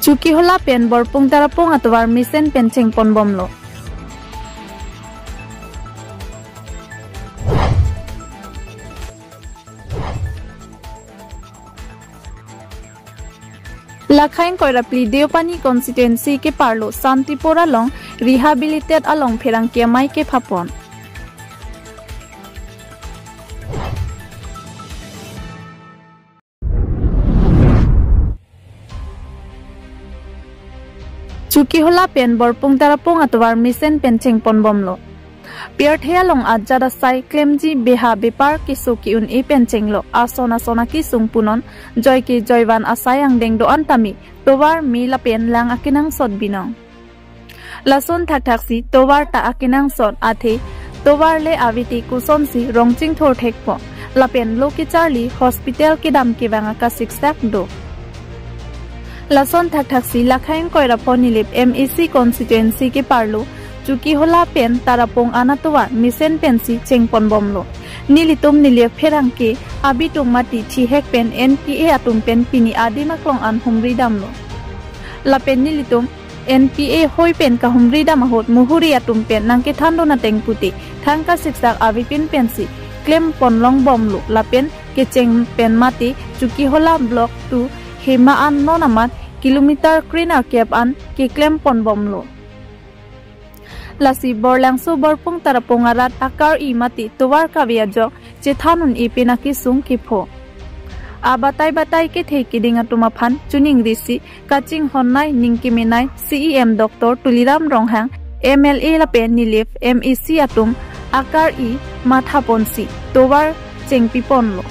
Cuki hola pen borpung tarapung atwar misen penceng pon bomlo. Lakhain koirapli Deopani constituency ke parlo Santipora long rehabilitate along pherang kiamai ke phapon. Cuki hola pen borpung tarapung atwar misen penceng pon bomlo. Pierthea long ajada sai klemji beha bepar kisu ki un e pencenglo asona sona ki sungpunon joy ki joywan asayang dengdo antami towar mi lapen lang akinang sot binong. Lason thak thaksi towar ta akinang sot athe towar le aviti kusonsi rongching thor thekpo lapen loki charli hospital ki dam ki banga ka siksak do. Lason thak thaksi lakhain koira ponilip MEC constituency ki parlo Cuki hola pen tarapong anatuwa misen pensi chengpon bomlo. Nilitum nilia pherangke abitung mati thihek pen NPA atum pen pini adima klong an humri damlo. La pen nilitum NPA hoi pen ka humri damahot muhuri atum pen nangke thando na tengputi thangka siksak avipin pensi claim ponlong bomlo. La pen ke cheng pen mati Cuki hola block 2 hema an nonamat kilometer krina kep an ke claim pon bomlo. Lasi borlangso borpung tarapong arat akar I mati tuwar kabiajo chethanun ipinaki sung kipho. Abatai ke theki dinga tumaphan chuning risi kaching honnai ningkiminai CEM Dr. Tuliram Ronghang MLA lapen nilif MEC atum akar I matha ponsi tuwar chengpiponlo.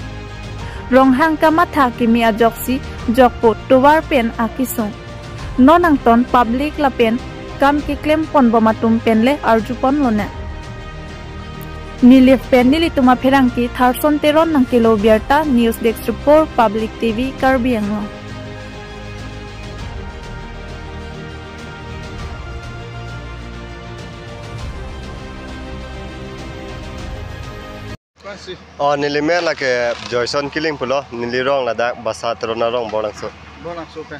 Ronghang ka matha kimi ajoksi jokpo tuwar pen akisung. Nonangton public lapen kam ki claim pon bomatum penle arjupon lone. Nilif pen nilituma pherangki tharson teron nang kilo bierta news desk report public TV Karbi Anglong. Nilime la ke Joyson killing pulo nilirong la dak basa terona rong bolangso. Bolangso pe.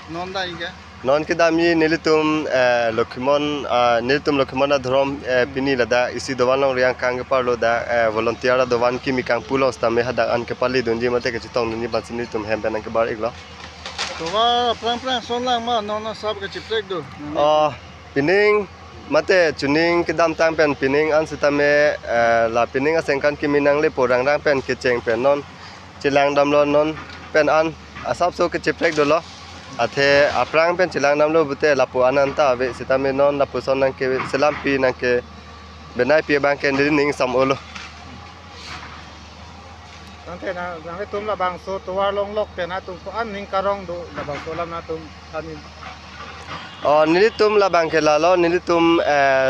Non da inga. Non ke dami nilitum Lokimon dhrom pini la da isi dowan long riang kang parlo da volunteer da dowan ki mikang pulos ta me hada an ke pali dunji mate ke chitong ni bansini tum hem ben ke bar iglo. To wa pran son lang ma non sab ke chiprek do. Pining mate chuning ke dam tang pen pining an sitame la pining asengkan ki minang le porang rang pen ke cheng pen non chilang dam lon non pen an asap so ke chiprek do lo athe aprang pen chilang dam lo bute lapu ananta ve sitame non lapu son nang ke selam pi nang ke benai pi bang ke ning sam olo Nante na nang tum la bang so to war long lok pe na tum ko an ning karong do la bang so lam na tum anin nilitum labang ke lalo nilitum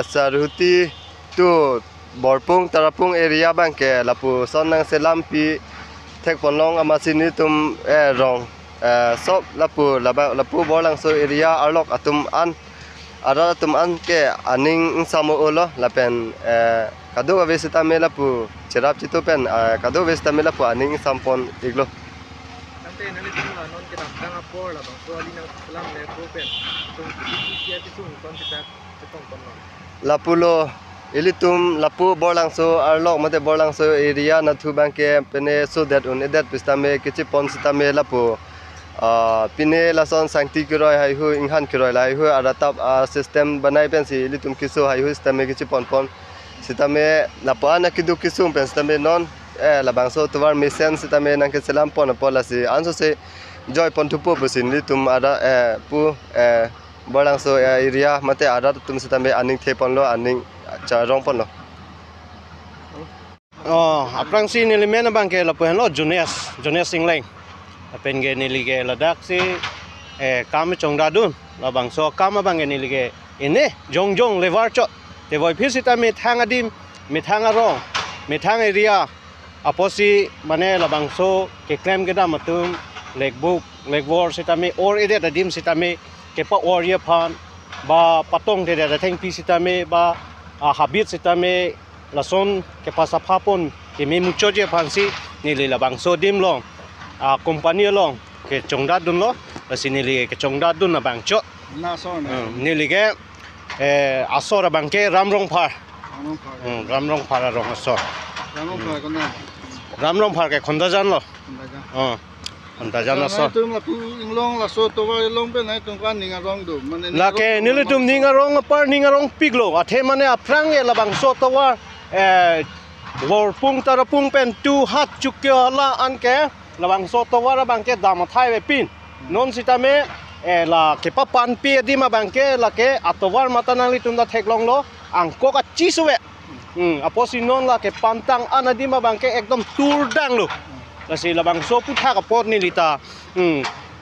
sarhuti tu borpung tarapung area bang ke lapu son nang selam pi thek ponlong amasi nilitum rong sop lapu borlang so area arlok atum an ke aning samo olo lapen kadu avesita me lapu cherap chitu pen kadu avesita me lapu aning sampon iglo Nante nalitum la non ke dang por la bang so alina selam le ko pen tum ki ki sung kon kita tong kon lapulo ilitum lapu borlangso arlok mate borlangso area na thu banke pene so that on that pistame kichi pon sitame lapu pine lason sangti kiroi hai hu inghan kiroi lai hu aratap system banai pen si ilitum kiso hai hu sitame kichi pon sitame lapana kidu kisum pen sitame non labangso tuwar mission sitame nang ke selam pon polasi anso se joy pon thupo pusin litum ada pu borlangso area mate ada tum sitame aning thepon lo aning charong pon lo aprang si nilimen bang ke la pen lo junior singleng apen ge nilige ladak si kam chongda dun la bang so kam bang ge nilige ine jong levar chot te voi phisita me thangadim me thangarong me thang area aposi mane la bang so ke claim ge da matum legbor sitame or ide da dim sitame ke pa warrior phan ba patong de da theng pi sitame ba habit sitame lason ke pasapapon ke me mucho je phansi ni le la bang so dim long company long ke chongda dun lo la sinili ke chongda dun na bang cho na so na nili ke asora bang ke ramrong phar ramrong phar rong asor ramrong phar ke khonda jan lo khonda jan asor tum la pu inglong la so to wa long pe nai tum kan ninga rong du mane la ke nili tum ninga rong par ninga rong piglo athe mane aprang e la bang so to wa War pung tara pung pen tu hat chukya la an ke labang so to wara bang ke dam thai we pin non sitame la ke pa pan pi di ma bang ke la ke atowar matanali tunda theklong lo ang ko ka chisuwe aposi non la ke pantang anadi ma bang ke ekdom tur dang lo la si labang so putha ka pot ni lita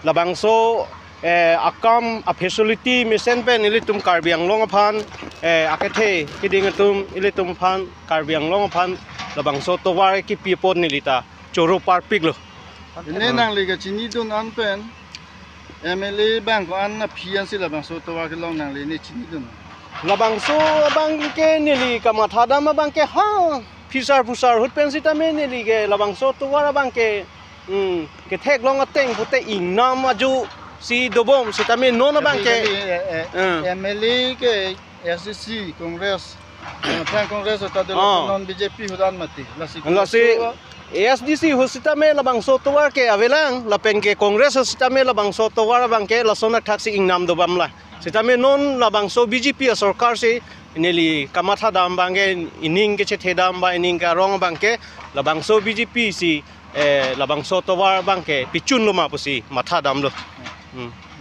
labang so akam a facility mission pen ilitum karbiang long aphan akethe kiding tum ilitum phan karbiang long aphan labang so to war ki pi pot ni lita choro par pig lo ne nang li ga chini dun an pen MLA bank ko an na phian si labang so to war ke long nang li ni chini dun labang so bang ke ni li kama thada ma bang ke ha fisar pusar hut pen sita me ni li ke labang so to war bang ke ke thek long ateng pute ing nam aju si dobom si tami non bang ke MLA ke SCC Congress Frank Congress ta de non BJP hudan mati la si ASDC hosita me labang soto war ke avelang la pen ke Congress hosita me labang soto war bang ke la sona taxi ingnam dobam la sita me non labang so BJP sarkar se neli kamatha dam bang ke ining ke che dam ba ining ka rong bang ke labang so BJP si labang soto war bang ke pichun lo ma pusi matha dam lo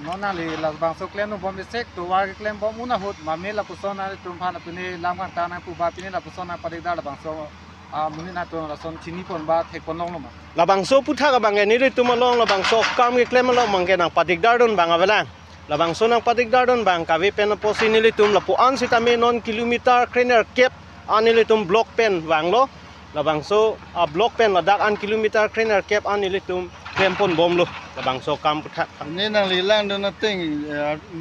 nona le la bang so claim no bom sek to war claim bom una hot mame la pusona tum phana pine lam kan ta na pu ba pine la pusona pare da la bang so muni na to la son chini pon ba thek pon long ma la bang so putha ka bang ni re tum long la bang so kam ke claim lo mang ke na padik dar don bang avela la bang so nang padik dar don bang ka ve pen posi ni le tum la pu an sita me non kilometer trainer cap ani le tum block pen wang lo la bang so a block pen la dak an kilometer trainer cap ani le tum tempon bom lo labang so kam putha ne nang li lang do na ting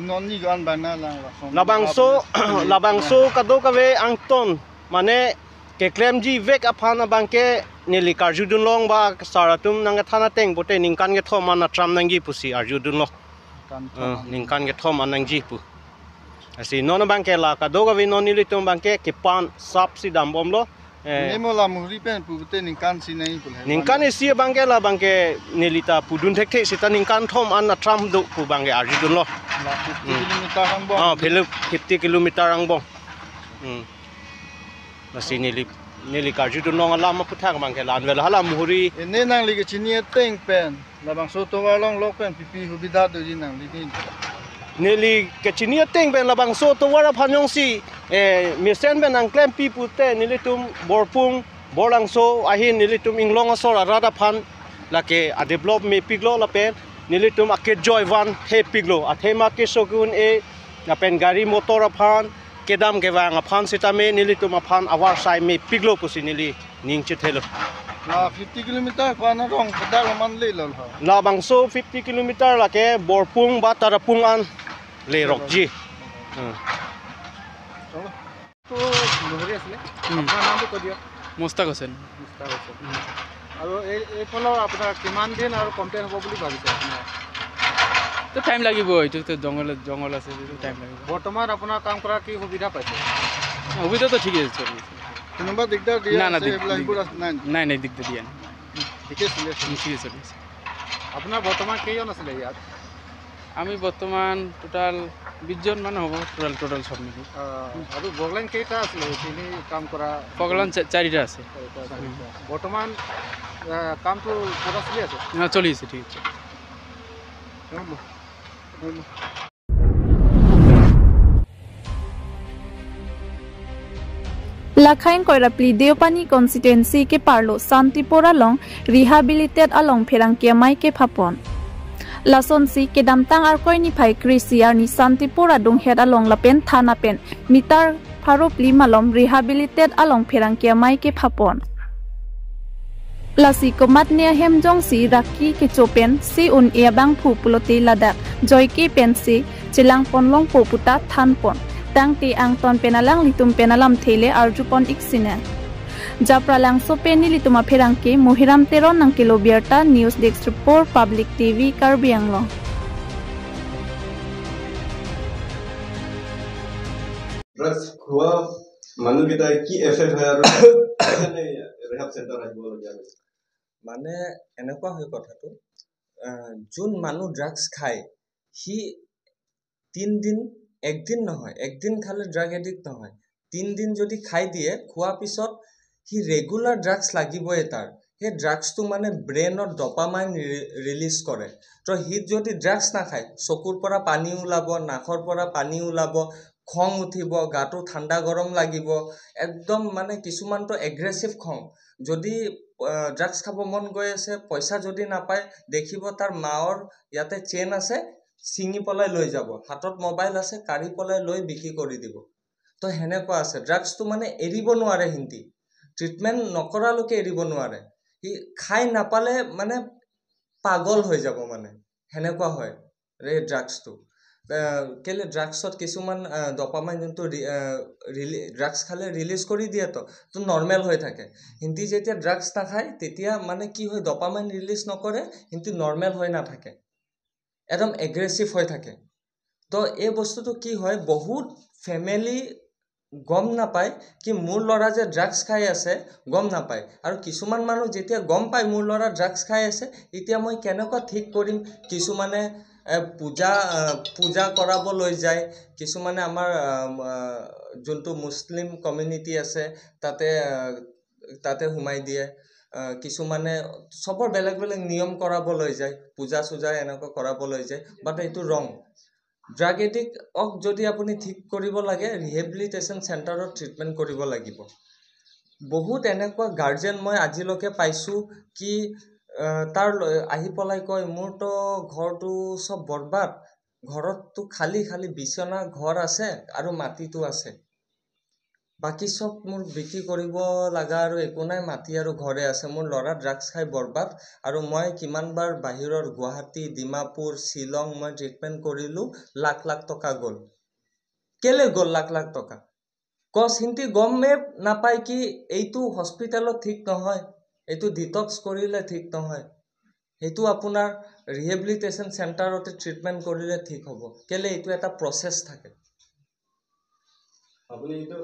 non ni gan ba na lang labang so kado ka ve ang ton mane ke claim ji vek aphana bang ke neli karjudun long ba saratum nang thana teng bote ningkan ge thom na tram nang gi pusi arjudun lo ningkan ge thom anang ji pu asi non bang ke la kado ka ve non ni litum bang ke pan sap si dam bom lo nemo la muri pen pu te ningkan si nei pul ningkan e sia bang ke la bang ke nelita pudun thek thek sita ningkan thom an na tram do pu bang ge arjudun lo 50 km ang bom 50 km ang bom la si neli karjudun long ala ma putha bang ke lan vel hala muhuri ne nang li ke chini teng pen la bang so to wa long lok pen pipi hu bida do ji nang li din neli ke chini teng ben la bang so to wa phanong si misen ben ang klem pi pute neli tum borpung borlang so ahin neli tum inglong so ra da phan la ke a develop me piglo la pen neli tum ake joy van he piglo a thema ke sogun na pen gari motor aphan kedam ke wang aphan sitame neli tum aphan awar sai me piglo pusi neli ning che thelo la 50 km pa na rong pada man le lol ha la bang so 50 km la ke borpung ba tarapung an le rokji তো নহৰি আছিল আপোনাৰ নামটো কৈ দিয়ক মুস্তাক হোসেন আৰু এই ফলৰ আপোনাৰ কিমান দিন আৰু কমপ্লেইন হ'ব বুলি ভাবিছে আপোনাৰ তো টাইম লাগিব এইটো তো জংগল আছে টাইম লাগিব বৰ্তমান আপোনাৰ কাম কৰাৰ কি সুবিধা পাইছে সুবিধা তো ঠিকই আছে কোনোবা দিগদাৰ দিয়া না না নাই নাই দিগদাৰ দিয়া নাই ঠিকে চলি আছে আপোনাৰ বৰ্তমান কেইজন আছিলে ইয়াত আমি বৰ্তমান টোটাল 20 জন মান হ'ব টোটাল সব মিলি আৰু বগলাইন কেইটা আছিলে তিনি কাম কৰা বগলাইন 4টা আছে বৰ্তমান কামটো পুৰা চলি আছে না চলি আছে ঠিক আছে Lakhain Koirapli Deopani constituency ke parlo Santipora long rehabilitate along Pherangkia mai ke phapon Lason si ke damtang arkoi ni phai krisiar ni Santipora dong head along lapen thana pen mitar pharopli malom rehabilitate along Pherangkia mai ke phapon Lasi komat nia hemjong si raki ke chopen si un ebang phu puloti ladak joyki pen si chilang ponlong poputa thanpon tang ti ang ton penalang litum penalam thele arjupon iksine japralang so peni lituma Pherangki Mohiram Teron nang kilo Bierta News Desk Report Public TV Karbianglo drugs খোৱা মানুহকেইটাই কি effect হয় আৰু rehab centre আহিবলগীয়া হৈছে মানে এনেকুৱা হয় কথাটো যোন মানুহ ড্ৰাগছ খায় সি 3 দিন একদিন নহয় একদিন খালে ড্ৰাগ এডিক্ট নহয় 3 দিন যদি খাই দিয়ে খোৱাৰ পিছত সি ৰেগুলাৰ ড্ৰাগছ লাগিবই তাৰ সেই ড্ৰাগছটো মানে ব্ৰেইনত ডপামাইন ৰিলিজ কৰে তো সি যদি ড্ৰাগছ নাখায় চকুৰ পৰা পানী ওলাব নাকৰ পৰা পানী ওলাব খং উঠিব গাটো ঠাণ্ডা গৰম লাগিব একদম মানে কিছুমানটো এগ্ৰেছিভ খং যদি ড্ৰাগছ খাব মন গৈ আছে পইচা যদি নাপায় দেখিব তাৰ মাৰ ইয়াতে চেইন আছে চিঙি পলাই লৈ যাব হাতত মোবাইল আছে কাঢ়ি পলাই লৈ বিক্ৰী কৰি দিব তো হেনেকুৱা আছে ড্ৰাগছটো মানে এৰিব নোৱাৰে হিন্দি ট্ৰিটমেণ্ট নকৰালৈকে এৰিব নোৱাৰে সি খাই নাপালে মানে পাগল হৈ যাব মানে হেনেকুৱা হয় ৰে ড্ৰাগছটো কেলে ড্ৰাগছত কিছুমান ডপামাইন যোনটো ড্ৰাগছ খালে ৰিলিজ কৰি দিয়ে তো নৰ্মেল হৈ থাকে হিন্দি যেতিয়া ড্ৰাগছ নাখায় তেতিয়া মানে কি হয় ডপামাইন ৰিলিজ নকৰে কিন্তু নৰ্মেল হৈ নাথাকে একদম এগ্ৰেছিভ হৈ থাকে তো এই বস্তুটো কি হয় বহুত ফেমিলি গম নাপায় কি মোৰ ল'ৰা যে ড্ৰাগছ খাই আছে গম নাপায় আৰু কিছুমান মানুহ যেতিয়া গম পায় মোৰ ল'ৰা ড্ৰাগছ খাই আছে এতিয়া মই কেনেকুৱা ঠিক কৰিম কিছুমানে পূজা কৰাব লৈ যায় কিছুমানে আমাৰ যোনটো মুছলিম কমিউনিটি আছে তাতে হুমাই দিয়ে কিছুমানে সবৰ বেলেগ বেলেগ নিয়ম কৰাব লৈ যায় পূজা সুজা এনেকুৱা কৰাব লৈ যায় বাট এইটো ৰং ড্ৰাগ এডিক্টক যদি আপুনি ঠিক কৰিব লাগে ৰিহেবিলিটেশ্যন চেণ্টাৰত ট্ৰিটমেণ্ট কৰিব লাগিব বহুত এনেকুৱা গাৰ্জেন মই আজিলৈকে পাইছোঁ কি তাৰ আহি পলাই কয় মোৰতো ঘৰটো সব বৰবাদ ঘৰতটো খালি বিছনা ঘৰ আছে আৰু মাটিটো আছে বাকি সব মোৰ বিক্ৰী কৰিব লাগা আৰু একো নাই মাটি আৰু ঘৰে আছে মোৰ ল'ৰা ড্ৰাগছ খাই বৰবাদ আৰু মই কিমানবাৰ বাহিৰৰ গুৱাহাটী ডিমাপুৰ শ্বিলং মই ট্ৰিটমেণ্ট কৰিলোঁ লাখ টকা গ'ল কেলে গ'ল লাখ টকা কজ হিন্তি গমে নাপায় কি এইটো হস্পিটেলত ঠিক নহয় এইটো ডিটক্স কৰিলে ঠিক নহয় এইটো আপোনাৰ ৰিহেবিলিটেশ্যন চেণ্টাৰতে ট্ৰিটমেণ্ট কৰিলে ঠিক হ'ব কেলে এইটো এটা প্ৰচেছ থাকে আপুনি এইটো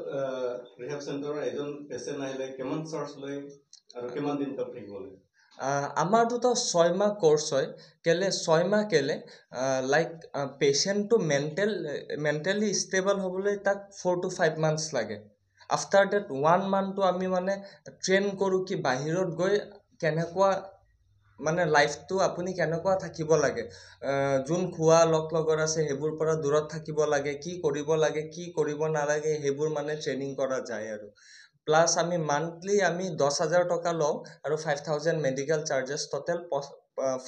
ৰিহেব চেণ্টাৰৰ এজন পেচেণ্ট আহিলে কিমান চাৰ্জ লয় আৰু কিমান দিন তক থাকিব লাগে আমাৰটোতো 6 মাহ কোৰ্স হয় কেলে 6 মাহ কেলে লাইক পেশেন্টটো মেন্টালি ষ্টেবল হ'বলৈ তাক 4 to 5 মান্থস লাগে আফটাৰ দ্যাট 1 মান্থটো আমি মানে ট্ৰেইন কৰো কি বাহিৰত গৈ কেনেকুৱা মানে লাইফটো আপুনি কেনেকুৱা থাকিব লাগে যোন খোৱা লগৰ আছে হেবোৰ পৰা দূৰত থাকিব লাগে কি কৰিব নালাগে হেবোৰ মানে ট্ৰেইনিং কৰা যায় আৰু প্লাস আমি মান্থলি আমি 10,000 টকা লওঁ আৰু 5,000 মেডিকেল চাৰ্জেস টোটাল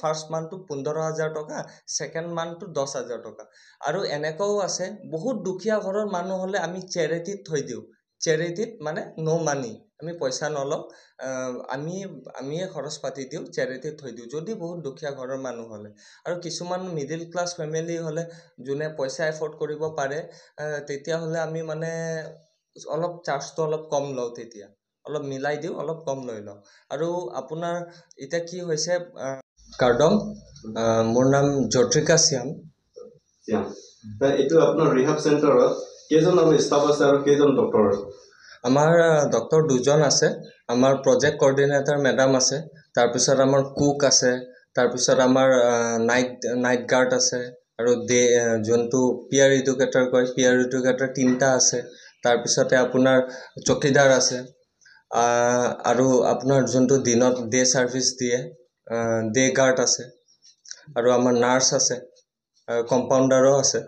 ফাৰ্স্ট মান্থটো 15,000 টকা সেকেন্ড মান্থটো 10,000 টকা আৰু এনেকাও আছে বহুত দুখীয়া ঘৰৰ মানুহ হলে আমি চেৰিটিত থৈ দিও চেৰিটিত মানে নো মানি আমি পইচা নলওঁ আমি খৰচ পাতি দিও চেৰিটিত থৈ দিও যদি বহুত দুখীয়া ঘৰৰ মানুহ হলে আৰু কিছুমান মিডল ক্লাস ফ্যামিলি হলে যোনে পইচা এফৰ্ড কৰিব পাৰে তেতিয়া হলে আমি মানে অলপ চাৰ্জটো অলপ কম লওঁ তেতিয়া অলপ মিলাই দিও অলপ কম লৈ লওঁ আৰু আপোনাৰ এটা কি হৈছে কাৰ্ডম মোৰ নাম জত্ৰিকা শ্যাম এইটো আপোনাৰ ৰিহাব চেণ্টাৰত কেজন ষ্টাফ আছে আৰু কেজন ডক্টৰ আছে আমাৰ ডক্টৰ দুজন আছে আমাৰ প্ৰজেক্ট কোঅৰ্ডিনেটৰ মেডাম আছে তাৰ পিছত আমাৰ কুক আছে তাৰ পিছত আমাৰ নাইট গাৰ্ড আছে আৰু যোনটো পিয়াৰ এডুকেটৰ কয় পিয়াৰ এডুকেটৰ 3টা আছে তাৰ পিছতে আপোনাৰ চকীদাৰ আছে আৰু আপোনাৰ যোনটো দিনত ডে সাৰ্ভিস দিয়ে ডে গাৰ্ড আছে আৰু আমাৰ নাৰ্স আছে কম্পাউণ্ডাৰো আছে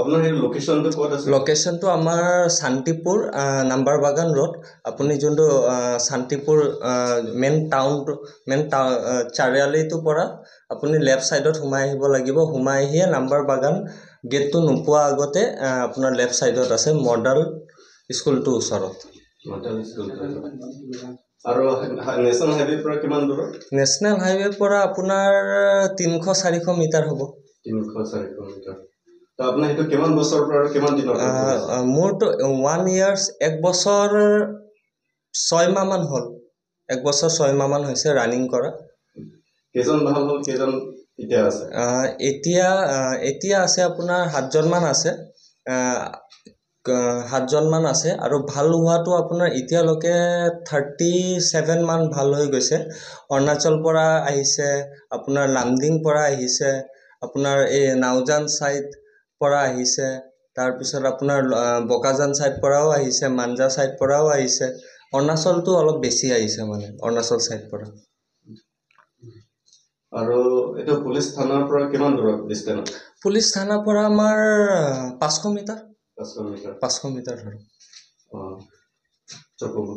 আপোনাৰ এই লোকেশনটো ক'ত আছে লোকেশনটো আমাৰ শান্তিপুৰ নাম্বাৰ বাগান ৰোড আপুনি যোনটো শান্তিপুৰ মেন টাউন চাৰিআলিটো পৰা আপুনি লেফট সাইডত হুমাই আহিব লাগিব হুমাই আহিয়ে নাম্বাৰ বাগান গেটটো নোপোৱা আগতে আপোনাৰ লেফট সাইডত আছে মডেল স্কুলটো ওচৰত মডেল স্কুল আৰু নেশনাল হাইৱে পৰা কিমান দূৰ নেশনাল হাইৱে পৰা আপোনাৰ 300-400 মিটাৰ হ'ব 300-400 মিটাৰ তো আপুনি হেতু কিমান বছৰ পৰা কিমান দিনৰ মোৰটো 1 ইয়াৰ্স 1 বছৰ 6 মাহ মান হ'ল 1 বছৰ 6 মাহ মান হৈছে ৰানিং কৰা কেজন ভাল হ'ল কেজন এতিয়া আছে এতিয়া আছে আপোনাৰ 7 জন মান আছে 7জন মান আছে আৰু ভাল হোৱাটো আপোনাৰ এতিয়ালৈকে 37 মান ভাল হৈ গৈছে অৰুণাচল পৰা আহিছে আপোনাৰ লামডিং পৰা আহিছে আপোনাৰ এই নাওজান সাইড পৰা আহিছে তাৰ পিছত আপোনাৰ বকাজান সাইড পৰাও আহিছে মানজা সাইড পৰাও আহিছে অৰুণাচলটো অলপ বেছি আহিছে মানে অৰুণাচল সাইড পৰা আৰু এটা পুলিচ থানাৰ পৰা কিমান দূৰত ডিসটেন্স পুলিচ থানাৰ পৰা আমাৰ 500 মিটাৰ 500 মিটাৰ 500 মিটাৰ ধৰ চকব